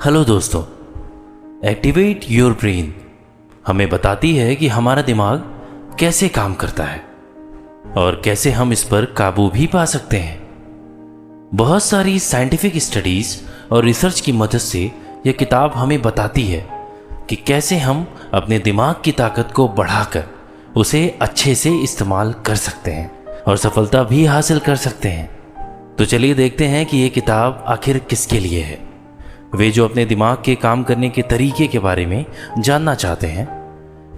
Hello दोस्तों, activate your brain हमें बताती है कि हमारा दिमाग कैसे काम करता है और कैसे हम इस पर काबू भी पा सकते हैं। बहुत सारी साइंटिफिक स्टडीज और रिसर्च की मदद से यह किताब हमें बताती है कि कैसे हम अपने दिमाग की ताकत को बढ़ाकर उसे अच्छे से इस्तेमाल कर सकते हैं और सफलता भी हासिल कर सकते हैं। तो चलिए देखते हैं कि ये किताब आखिर किसके लिए है। वे जो अपने दिमाग के काम करने के तरीके के बारे में जानना चाहते हैं,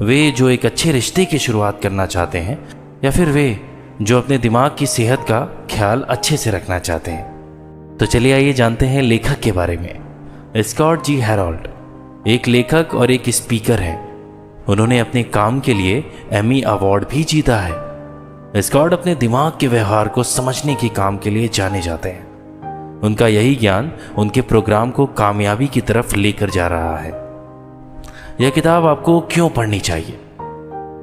वे जो एक अच्छे रिश्ते की शुरुआत करना चाहते हैं, या फिर वे जो अपने दिमाग की सेहत का ख्याल अच्छे से रखना चाहते हैं। तो चलिए आइए जानते हैं लेखक के बारे में। स्कॉट जी हैरोल्ड एक लेखक और एक स्पीकर हैं। उन्होंने अपने काम के लिए एमी अवार्ड भी जीता है। स्कॉट अपने दिमाग के व्यवहार को समझने के काम के लिए जाने जाते हैं। उनका यही ज्ञान उनके प्रोग्राम को कामयाबी की तरफ लेकर जा रहा है। यह किताब आपको क्यों पढ़नी चाहिए?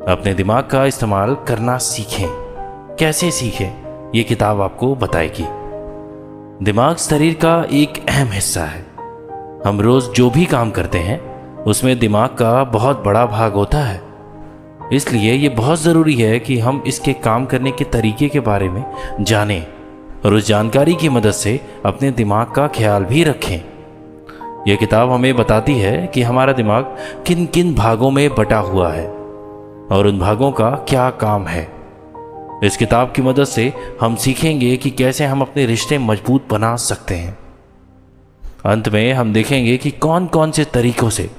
अपने दिमाग का इस्तेमाल करना सीखें। कैसे सीखें, ये किताब आपको बताएगी। दिमाग शरीर का एक अहम हिस्सा है। हम रोज जो भी काम करते हैं उसमें दिमाग का बहुत बड़ा भाग होता है। इसलिए ये बहुत ज़रूरी है कि हम इसके काम करने के तरीके के बारे में जानें और उस जानकारी की मदद से अपने दिमाग का ख्याल भी रखें। यह किताब हमें बताती है कि हमारा दिमाग किन किन भागों में बटा हुआ है और उन भागों का क्या काम है। इस किताब की मदद से हम सीखेंगे कि कैसे हम अपने रिश्ते मजबूत बना सकते हैं। अंत में हम देखेंगे कि कौन कौन से तरीकों से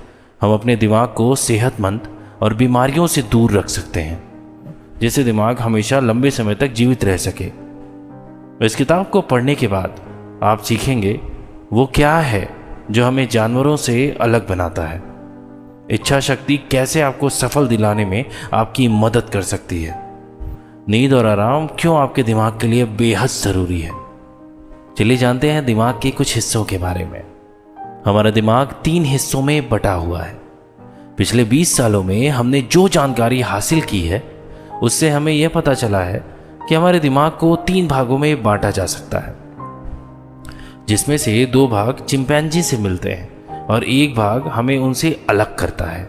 हम अपने दिमाग को सेहतमंद और बीमारियों से दूर रख सकते हैं, जिससे दिमाग हमेशा लंबे समय तक जीवित रह सके। इस किताब को पढ़ने के बाद आप सीखेंगे वो क्या है जो हमें जानवरों से अलग बनाता है। इच्छा शक्ति कैसे आपको सफल दिलाने में आपकी मदद कर सकती है। नींद और आराम क्यों आपके दिमाग के लिए बेहद ज़रूरी है। चलिए जानते हैं दिमाग के कुछ हिस्सों के बारे में। हमारा दिमाग 3 हिस्सों में बटा हुआ है। पिछले 20 सालों में हमने जो जानकारी हासिल की है उससे हमें यह पता चला है कि हमारे दिमाग को 3 भागों में बांटा जा सकता है, जिसमें से 2 भाग चिंपैंजी से मिलते हैं और 1 भाग हमें उनसे अलग करता है।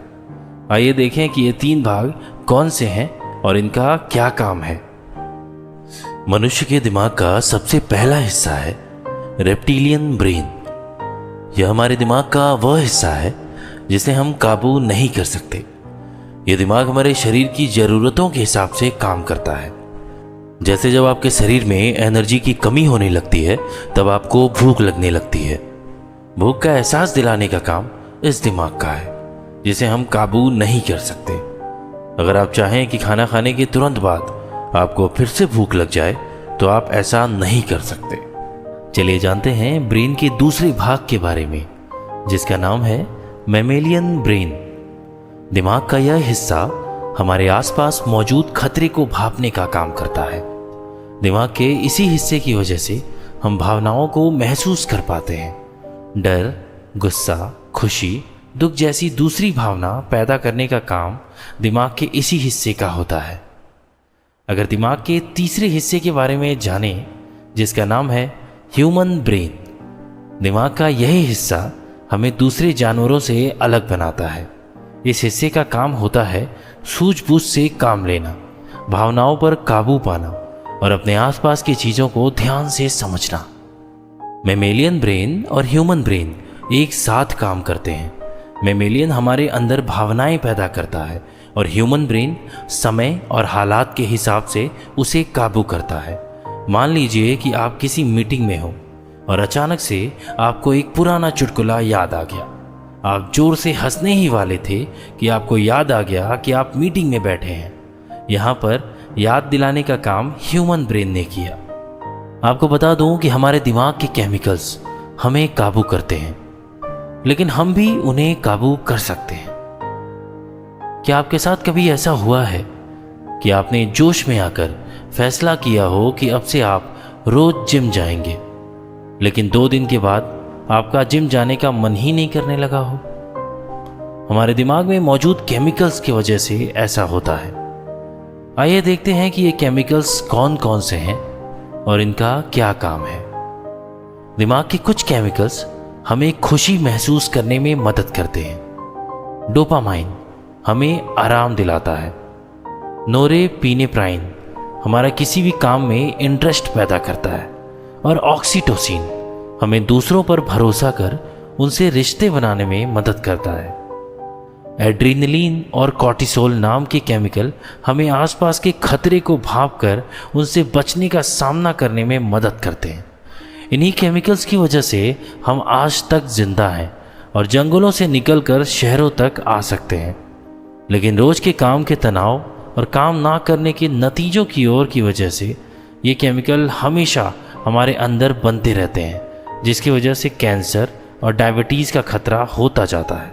आइए देखें कि ये 3 भाग कौन से हैं और इनका क्या काम है। मनुष्य के दिमाग का सबसे पहला हिस्सा है रेप्टिलियन ब्रेन। यह हमारे दिमाग का वह हिस्सा है जिसे हम काबू नहीं कर सकते। यह दिमाग हमारे शरीर की ज़रूरतों के हिसाब से काम करता है। जैसे जब आपके शरीर में एनर्जी की कमी होने लगती है तब आपको भूख लगने लगती है। भूख का एहसास दिलाने का काम इस दिमाग का है, जिसे हम काबू नहीं कर सकते। अगर आप चाहें कि खाना खाने के तुरंत बाद आपको फिर से भूख लग जाए तो आप ऐसा नहीं कर सकते। चलिए जानते हैं ब्रेन के दूसरे भाग के बारे में, जिसका नाम है मैमेलियन ब्रेन। दिमाग का यह हिस्सा हमारे आसपास मौजूद खतरे को भांपने का काम करता है। दिमाग के इसी हिस्से की वजह से हम भावनाओं को महसूस कर पाते हैं। डर, गुस्सा, खुशी, दुख जैसी दूसरी भावना पैदा करने का काम दिमाग के इसी हिस्से का होता है। अगर दिमाग के तीसरे हिस्से के बारे में जानें, जिसका नाम है ह्यूमन ब्रेन, दिमाग का यही हिस्सा हमें दूसरे जानवरों से अलग बनाता है। इस हिस्से का काम होता है सूझबूझ से काम लेना, भावनाओं पर काबू पाना और अपने आसपास की चीज़ों को ध्यान से समझना। मैमेलियन ब्रेन और ह्यूमन ब्रेन एक साथ काम करते हैं। मैमेलियन हमारे अंदर भावनाएं पैदा करता है और ह्यूमन ब्रेन समय और हालात के हिसाब से उसे काबू करता है। मान लीजिए कि आप किसी मीटिंग में हो और अचानक से आपको एक पुराना चुटकुला याद आ गया। आप जोर से हंसने ही वाले थे कि आपको याद आ गया कि आप मीटिंग में बैठे हैं। यहाँ पर याद दिलाने का काम ह्यूमन ब्रेन ने किया। आपको बता दूं कि हमारे दिमाग के केमिकल्स हमें काबू करते हैं, लेकिन हम भी उन्हें काबू कर सकते हैं। क्या आपके साथ कभी ऐसा हुआ है कि आपने जोश में आकर फैसला किया हो कि अब से आप रोज जिम जाएंगे, लेकिन 2 दिन के बाद आपका जिम जाने का मन ही नहीं करने लगा हो? हमारे दिमाग में मौजूद केमिकल्स की वजह से ऐसा होता है। आइए देखते हैं कि ये केमिकल्स कौन कौन से हैं और इनका क्या काम है। दिमाग के कुछ केमिकल्स हमें खुशी महसूस करने में मदद करते हैं। डोपामाइन हमें आराम दिलाता है। नोरेपिनेफ्राइन हमारा किसी भी काम में इंटरेस्ट पैदा करता है। और ऑक्सीटोसिन हमें दूसरों पर भरोसा कर उनसे रिश्ते बनाने में मदद करता है। एड्रेनलिन और कॉर्टिसोल नाम के केमिकल हमें आसपास के खतरे को भांपकर उनसे बचने का सामना करने में मदद करते हैं। इन्हीं केमिकल्स की वजह से हम आज तक जिंदा हैं और जंगलों से निकलकर शहरों तक आ सकते हैं। लेकिन रोज के काम के तनाव और काम ना करने के नतीजों की ओर की वजह से ये केमिकल हमेशा हमारे अंदर बनते रहते हैं, जिसकी वजह से कैंसर और डायबिटीज़ का खतरा होता जाता है।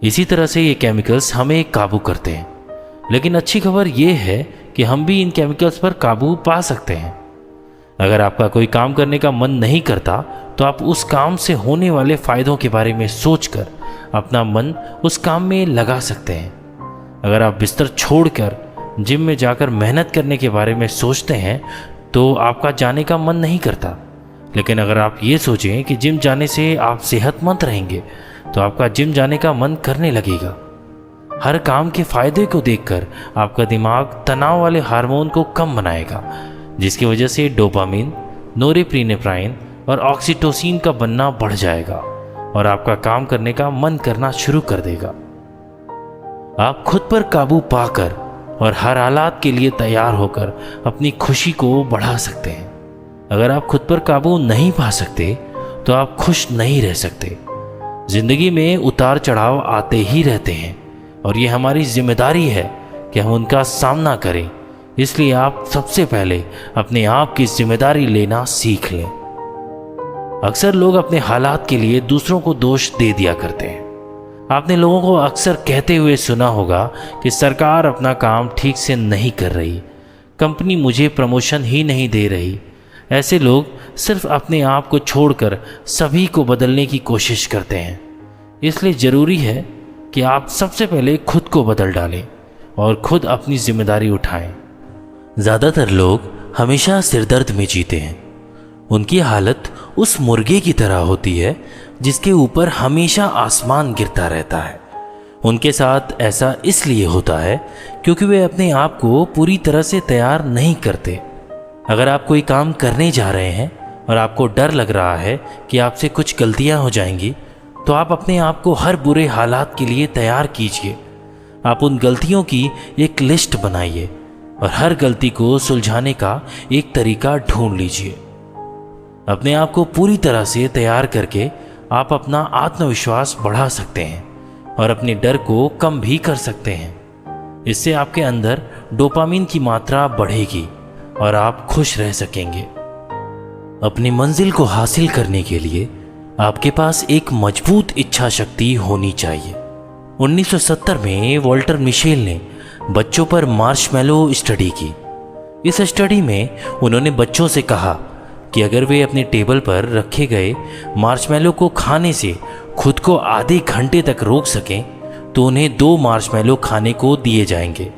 इसी तरह से ये केमिकल्स हमें काबू करते हैं। लेकिन अच्छी खबर ये है कि हम भी इन केमिकल्स पर काबू पा सकते हैं। अगर आपका कोई काम करने का मन नहीं करता तो आप उस काम से होने वाले फ़ायदों के बारे में सोचकर अपना मन उस काम में लगा सकते हैं। अगर आप बिस्तर छोड़कर जिम में जाकर मेहनत करने के बारे में सोचते हैं तो आपका जाने का मन नहीं करता। लेकिन अगर आप ये सोचें कि जिम जाने से आप सेहतमंद रहेंगे तो आपका जिम जाने का मन करने लगेगा। हर काम के फायदे को देखकर आपका दिमाग तनाव वाले हार्मोन को कम बनाएगा, जिसकी वजह से डोपामिन, नोरेपिनेफ्राइन और ऑक्सीटोसिन का बनना बढ़ जाएगा और आपका काम करने का मन करना शुरू कर देगा। आप खुद पर काबू पाकर और हर हालात के लिए तैयार होकर अपनी खुशी को बढ़ा सकते हैं। अगर आप खुद पर काबू नहीं पा सकते तो आप खुश नहीं रह सकते। जिंदगी में उतार चढ़ाव आते ही रहते हैं और ये हमारी जिम्मेदारी है कि हम उनका सामना करें। इसलिए आप सबसे पहले अपने आप की जिम्मेदारी लेना सीख लें। अक्सर लोग अपने हालात के लिए दूसरों को दोष दे दिया करते हैं। आपने लोगों को अक्सर कहते हुए सुना होगा कि सरकार अपना काम ठीक से नहीं कर रही, कंपनी मुझे प्रमोशन ही नहीं दे रही। ऐसे लोग सिर्फ अपने आप को छोड़कर सभी को बदलने की कोशिश करते हैं। इसलिए ज़रूरी है कि आप सबसे पहले खुद को बदल डालें और खुद अपनी जिम्मेदारी उठाएं। ज़्यादातर लोग हमेशा सिरदर्द में जीते हैं। उनकी हालत उस मुर्गे की तरह होती है जिसके ऊपर हमेशा आसमान गिरता रहता है। उनके साथ ऐसा इसलिए होता है क्योंकि वे अपने आप को पूरी तरह से तैयार नहीं करते। अगर आप कोई काम करने जा रहे हैं और आपको डर लग रहा है कि आपसे कुछ गलतियां हो जाएंगी, तो आप अपने आप को हर बुरे हालात के लिए तैयार कीजिए। आप उन गलतियों की एक लिस्ट बनाइए और हर गलती को सुलझाने का एक तरीका ढूंढ लीजिए। अपने आप को पूरी तरह से तैयार करके आप अपना आत्मविश्वास बढ़ा सकते हैं और अपने डर को कम भी कर सकते हैं। इससे आपके अंदर डोपामिन की मात्रा बढ़ेगी और आप खुश रह सकेंगे। अपनी मंजिल को हासिल करने के लिए आपके पास एक मजबूत इच्छा शक्ति होनी चाहिए। 1970 में वॉल्टर मिशेल ने बच्चों पर मार्शमैलो स्टडी की। इस स्टडी में उन्होंने बच्चों से कहा कि अगर वे अपने टेबल पर रखे गए मार्शमैलो को खाने से खुद को आधे घंटे तक रोक सकें तो उन्हें 2 मार्शमैलो खाने को दिए जाएंगे।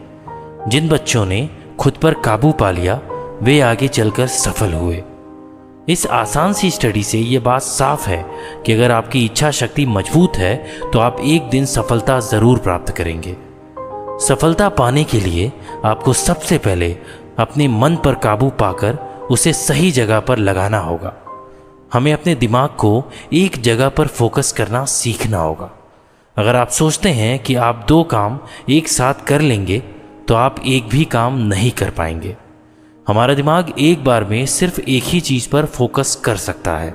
जिन बच्चों ने खुद पर काबू पा लिया वे आगे चलकर सफल हुए। इस आसान सी स्टडी से ये बात साफ है कि अगर आपकी इच्छा शक्ति मजबूत है तो आप एक दिन सफलता ज़रूर प्राप्त करेंगे। सफलता पाने के लिए आपको सबसे पहले अपने मन पर काबू पाकर उसे सही जगह पर लगाना होगा। हमें अपने दिमाग को एक जगह पर फोकस करना सीखना होगा। अगर आप सोचते हैं कि आप 2 काम एक साथ कर लेंगे तो आप एक भी काम नहीं कर पाएंगे। हमारा दिमाग एक बार में सिर्फ एक ही चीज़ पर फोकस कर सकता है।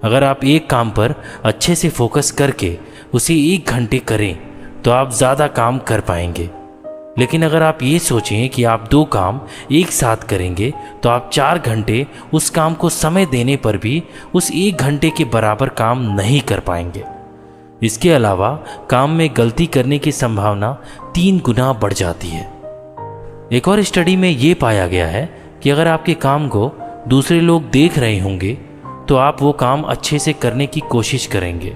अगर आप एक काम पर अच्छे से फोकस करके उसे 1 घंटे करें तो आप ज़्यादा काम कर पाएंगे। लेकिन अगर आप ये सोचें कि आप 2 काम एक साथ करेंगे तो आप 4 घंटे उस काम को समय देने पर भी उस 1 घंटे के बराबर काम नहीं कर पाएंगे। इसके अलावा काम में गलती करने की संभावना 3 गुना बढ़ जाती है। एक और स्टडी में ये पाया गया है कि अगर आपके काम को दूसरे लोग देख रहे होंगे तो आप वो काम अच्छे से करने की कोशिश करेंगे।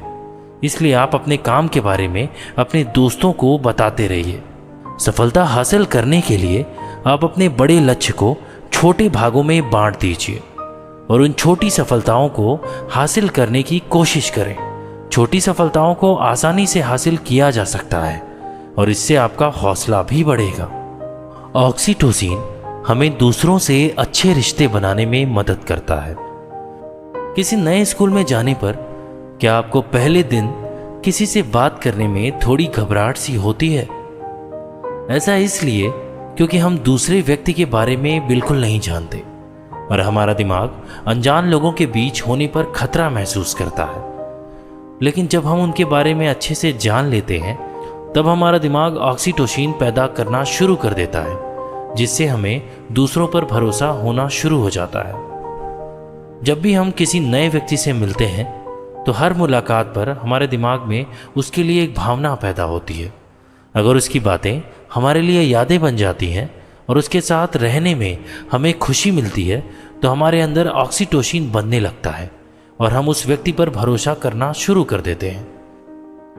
इसलिए आप अपने काम के बारे में अपने दोस्तों को बताते रहिए। सफलता हासिल करने के लिए आप अपने बड़े लक्ष्य को छोटे भागों में बांट दीजिए। और उन छोटी सफलताओं को हासिल करने की कोशिश करें। छोटी सफलताओं को आसानी से हासिल किया जा सकता है और इससे आपका हौसला भी बढ़ेगा। ऑक्सीटोसिन हमें दूसरों से अच्छे रिश्ते बनाने में मदद करता है। किसी नए स्कूल में जाने पर क्या आपको पहले दिन किसी से बात करने में थोड़ी घबराहट सी होती है? ऐसा इसलिए क्योंकि हम दूसरे व्यक्ति के बारे में बिल्कुल नहीं जानते और हमारा दिमाग अनजान लोगों के बीच होने पर खतरा महसूस करता है। लेकिन जब हम उनके बारे में अच्छे से जान लेते हैं तब हमारा दिमाग ऑक्सीटोसिन पैदा करना शुरू कर देता है, जिससे हमें दूसरों पर भरोसा होना शुरू हो जाता है। जब भी हम किसी नए व्यक्ति से मिलते हैं तो हर मुलाकात पर हमारे दिमाग में उसके लिए एक भावना पैदा होती है। अगर उसकी बातें हमारे लिए यादें बन जाती हैं और उसके साथ रहने में हमें खुशी मिलती है तो हमारे अंदर ऑक्सीटोसिन बनने लगता है और हम उस व्यक्ति पर भरोसा करना शुरू कर देते हैं।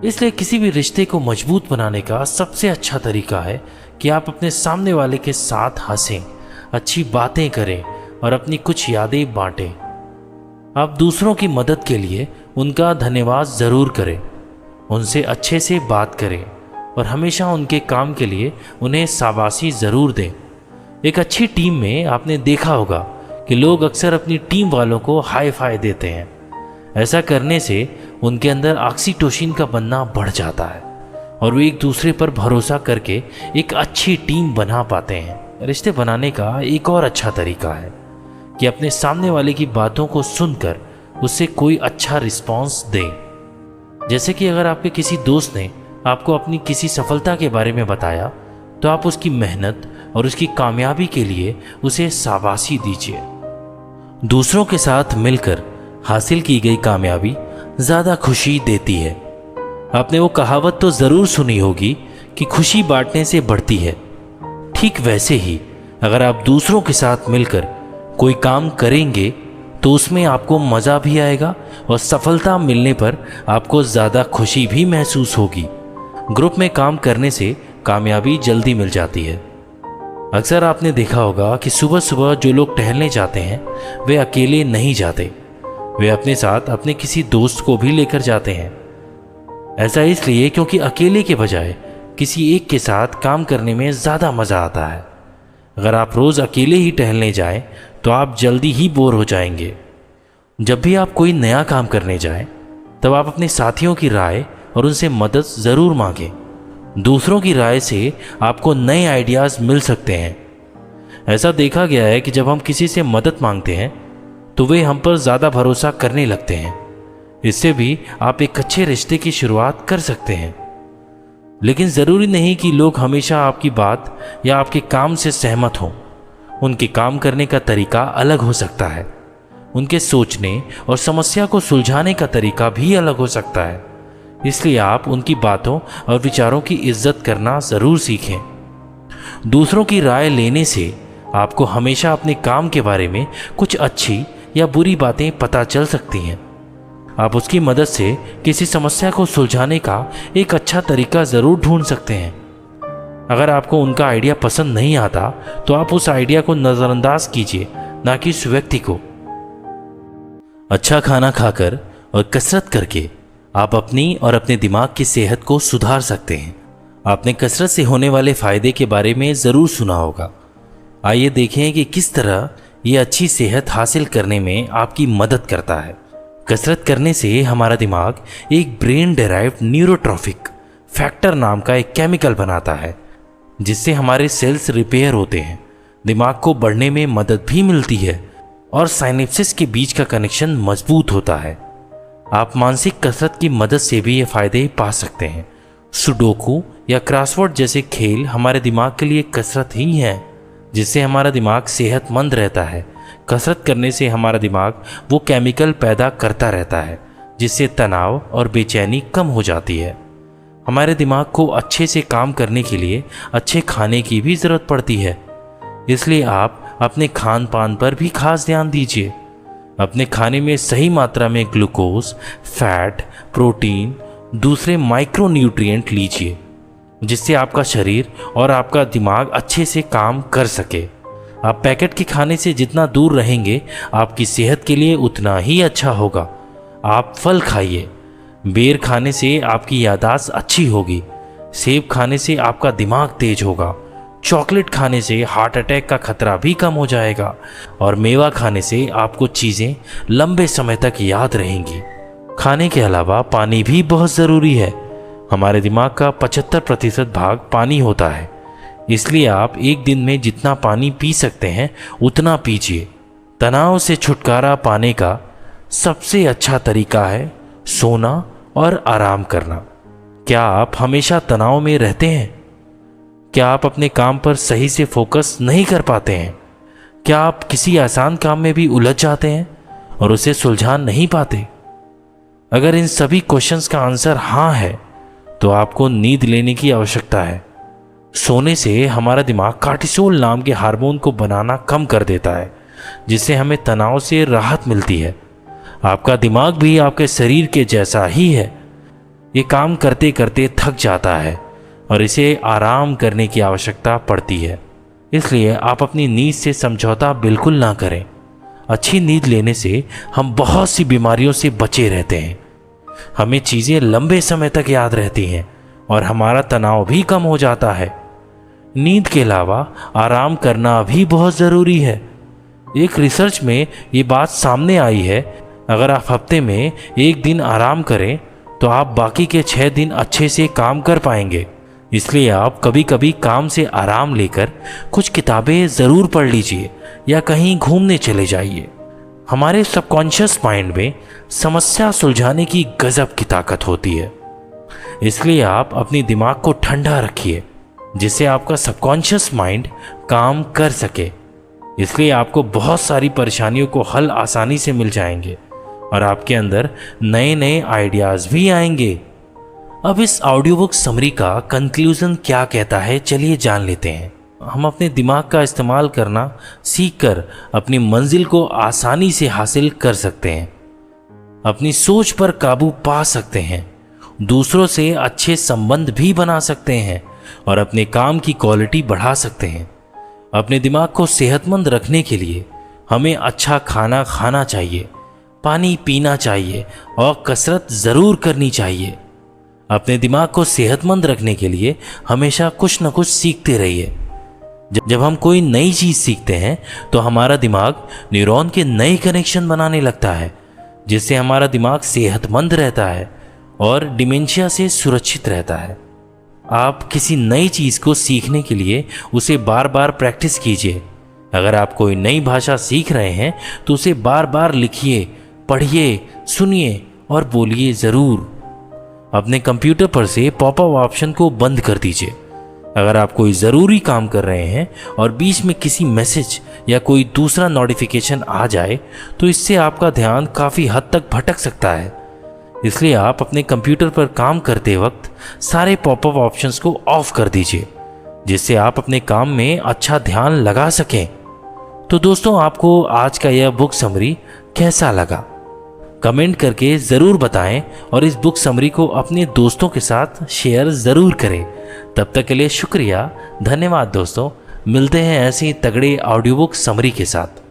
इसलिए किसी भी रिश्ते को मजबूत बनाने का सबसे अच्छा तरीका है कि आप अपने सामने वाले के साथ हंसें, अच्छी बातें करें और अपनी कुछ यादें बांटें। आप दूसरों की मदद के लिए उनका धन्यवाद ज़रूर करें, उनसे अच्छे से बात करें और हमेशा उनके काम के लिए उन्हें शाबाशी ज़रूर दें। एक अच्छी टीम में आपने देखा होगा कि लोग अक्सर अपनी टीम वालों को हाई फाई देते हैं। ऐसा करने से उनके अंदर ऑक्सीटोसिन का बनना बढ़ जाता है और वे एक दूसरे पर भरोसा करके एक अच्छी टीम बना पाते हैं। रिश्ते बनाने का एक और अच्छा तरीका है कि अपने सामने वाले की बातों को सुनकर उससे कोई अच्छा रिस्पॉन्स दें। जैसे कि अगर आपके किसी दोस्त ने आपको अपनी किसी सफलता के बारे में बताया तो आप उसकी मेहनत और उसकी कामयाबी के लिए उसे शाबाशी दीजिए। दूसरों के साथ मिलकर हासिल की गई कामयाबी ज़्यादा खुशी देती है। आपने वो कहावत तो ज़रूर सुनी होगी कि खुशी बांटने से बढ़ती है। ठीक वैसे ही अगर आप दूसरों के साथ मिलकर कोई काम करेंगे तो उसमें आपको मज़ा भी आएगा और सफलता मिलने पर आपको ज़्यादा खुशी भी महसूस होगी। ग्रुप में काम करने से कामयाबी जल्दी मिल जाती है। अक्सर आपने देखा होगा कि सुबह सुबह जो लोग टहलने जाते हैं वे अकेले नहीं जाते, वे अपने साथ अपने किसी दोस्त को भी लेकर जाते हैं। ऐसा इसलिए क्योंकि अकेले के बजाय किसी एक के साथ काम करने में ज़्यादा मज़ा आता है। अगर आप रोज़ अकेले ही टहलने जाएं तो आप जल्दी ही बोर हो जाएंगे। जब भी आप कोई नया काम करने जाएं तब आप अपने साथियों की राय और उनसे मदद ज़रूर मांगें। दूसरों की राय से आपको नए आइडियाज़ मिल सकते हैं। ऐसा देखा गया है कि जब हम किसी से मदद मांगते हैं तो वे हम पर ज़्यादा भरोसा करने लगते हैं। इससे भी आप एक अच्छे रिश्ते की शुरुआत कर सकते हैं। लेकिन ज़रूरी नहीं कि लोग हमेशा आपकी बात या आपके काम से सहमत हों। उनके काम करने का तरीका अलग हो सकता है। उनके सोचने और समस्या को सुलझाने का तरीका भी अलग हो सकता है। इसलिए आप उनकी बातों और विचारों की इज्जत करना ज़रूर सीखें। दूसरों की राय लेने से आपको हमेशा अपने काम के बारे में कुछ अच्छी या बुरी बातें पता चल सकती हैं। आप उसकी मदद से किसी समस्या को सुलझाने का एक अच्छा तरीका ज़रूर ढूंढ सकते हैं। अगर आपको उनका आइडिया पसंद नहीं आता तो आप उस आइडिया को नज़रअंदाज कीजिए, ना कि उस व्यक्ति को। अच्छा खाना खाकर और कसरत करके आप अपनी और अपने दिमाग की सेहत को सुधार सकते हैं। आपने कसरत से होने वाले फ़ायदे के बारे में ज़रूर सुना होगा। आइए देखें कि किस तरह ये अच्छी सेहत हासिल करने में आपकी मदद करता है। कसरत करने से हमारा दिमाग एक ब्रेन डेराइव्ड न्यूरोट्रॉफिक फैक्टर नाम का एक केमिकल बनाता है, जिससे हमारे सेल्स रिपेयर होते हैं, दिमाग को बढ़ने में मदद भी मिलती है और साइनेप्सिस के बीच का कनेक्शन मजबूत होता है। आप मानसिक कसरत की मदद से भी ये फ़ायदे पा सकते हैं। सुडोकू या क्रॉसवर्ड जैसे खेल हमारे दिमाग के लिए कसरत ही है, जिससे हमारा दिमाग सेहतमंद रहता है। कसरत करने से हमारा दिमाग वो केमिकल पैदा करता रहता है, जिससे तनाव और बेचैनी कम हो जाती है। हमारे दिमाग को अच्छे से काम करने के लिए अच्छे खाने की भी ज़रूरत पड़ती है। इसलिए आप अपने खान पान पर भी खास ध्यान दीजिए। अपने खाने में सही मात्रा में ग्लूकोज, फैट, प्रोटीन, दूसरे माइक्रो न्यूट्रिएंट लीजिए, जिससे आपका शरीर और आपका दिमाग अच्छे से काम कर सके। आप पैकेट के खाने से जितना दूर रहेंगे आपकी सेहत के लिए उतना ही अच्छा होगा। आप फल खाइए। बेर खाने से आपकी याददाश्त अच्छी होगी। सेब खाने से आपका दिमाग तेज होगा। चॉकलेट खाने से हार्ट अटैक का खतरा भी कम हो जाएगा। और मेवा खाने से आपको चीज़ें लंबे समय तक याद रहेंगी। खाने के अलावा पानी भी बहुत ज़रूरी है। हमारे दिमाग का 75% भाग पानी होता है, इसलिए आप एक दिन में जितना पानी पी सकते हैं उतना पीजिए। तनाव से छुटकारा पाने का सबसे अच्छा तरीका है सोना और आराम करना। क्या आप हमेशा तनाव में रहते हैं? क्या आप अपने काम पर सही से फोकस नहीं कर पाते हैं? क्या आप किसी आसान काम में भी उलझ जाते हैं और उसे सुलझा नहीं पाते? अगर इन सभी क्वेश्चंस का आंसर हाँ है तो आपको नींद लेने की आवश्यकता है। सोने से हमारा दिमाग कार्टिसोल नाम के हार्मोन को बनाना कम कर देता है, जिससे हमें तनाव से राहत मिलती है। आपका दिमाग भी आपके शरीर के जैसा ही है। ये काम करते करते थक जाता है और इसे आराम करने की आवश्यकता पड़ती है। इसलिए आप अपनी नींद से समझौता बिल्कुल ना करें। अच्छी नींद लेने से हम बहुत सी बीमारियों से बचे रहते हैं। हमें चीज़ें लंबे समय तक याद रहती हैं और हमारा तनाव भी कम हो जाता है। नींद के अलावा आराम करना भी बहुत ज़रूरी है। एक रिसर्च में ये बात सामने आई है, अगर आप हफ्ते में एक दिन आराम करें तो आप बाकी के 6 दिन अच्छे से काम कर पाएंगे। इसलिए आप कभी कभी काम से आराम लेकर कुछ किताबें ज़रूर पढ़ लीजिए या कहीं घूमने चले जाइए। हमारे सबकॉन्शियस माइंड में समस्या सुलझाने की गजब की ताकत होती है। इसलिए आप अपनी दिमाग को ठंडा रखिए, जिससे आपका सबकॉन्शियस माइंड काम कर सके। इसलिए आपको बहुत सारी परेशानियों को हल आसानी से मिल जाएंगे और आपके अंदर नए नए आइडियाज़ भी आएंगे। अब इस ऑडियो बुक समरी का कंक्लूजन क्या कहता है, चलिए जान लेते हैं। हम अपने दिमाग का इस्तेमाल करना सीखकर अपनी मंजिल को आसानी से हासिल कर सकते हैं, अपनी सोच पर काबू पा सकते हैं, दूसरों से अच्छे संबंध भी बना सकते हैं और अपने काम की क्वालिटी बढ़ा सकते हैं। अपने दिमाग को सेहतमंद रखने के लिए हमें अच्छा खाना खाना चाहिए, पानी पीना चाहिए और कसरत ज़रूर करनी चाहिए। अपने दिमाग को सेहतमंद रखने के लिए हमेशा कुछ न कुछ सीखते रहिए। जब हम कोई नई चीज़ सीखते हैं तो हमारा दिमाग न्यूरॉन के नए कनेक्शन बनाने लगता है, जिससे हमारा दिमाग सेहतमंद रहता है और डिमेंशिया से सुरक्षित रहता है। आप किसी नई चीज़ को सीखने के लिए उसे बार बार प्रैक्टिस कीजिए। अगर आप कोई नई भाषा सीख रहे हैं तो उसे बार बार लिखिए, पढ़िए, सुनिए और बोलिए ज़रूर। अपने कंप्यूटर पर से पॉपअप ऑप्शन को बंद कर दीजिए। अगर आप कोई ज़रूरी काम कर रहे हैं और बीच में किसी मैसेज या कोई दूसरा नोटिफिकेशन आ जाए तो इससे आपका ध्यान काफ़ी हद तक भटक सकता है। इसलिए आप अपने कंप्यूटर पर काम करते वक्त सारे पॉपअप ऑप्शंस को ऑफ कर दीजिए, जिससे आप अपने काम में अच्छा ध्यान लगा सकें। तो दोस्तों, आपको आज का यह बुक समरी कैसा लगा? कमेंट करके ज़रूर बताएं और इस बुक समरी को अपने दोस्तों के साथ शेयर ज़रूर करें। तब तक के लिए शुक्रिया, धन्यवाद दोस्तों। मिलते हैं ऐसी तगड़ी ऑडियो बुक समरी के साथ।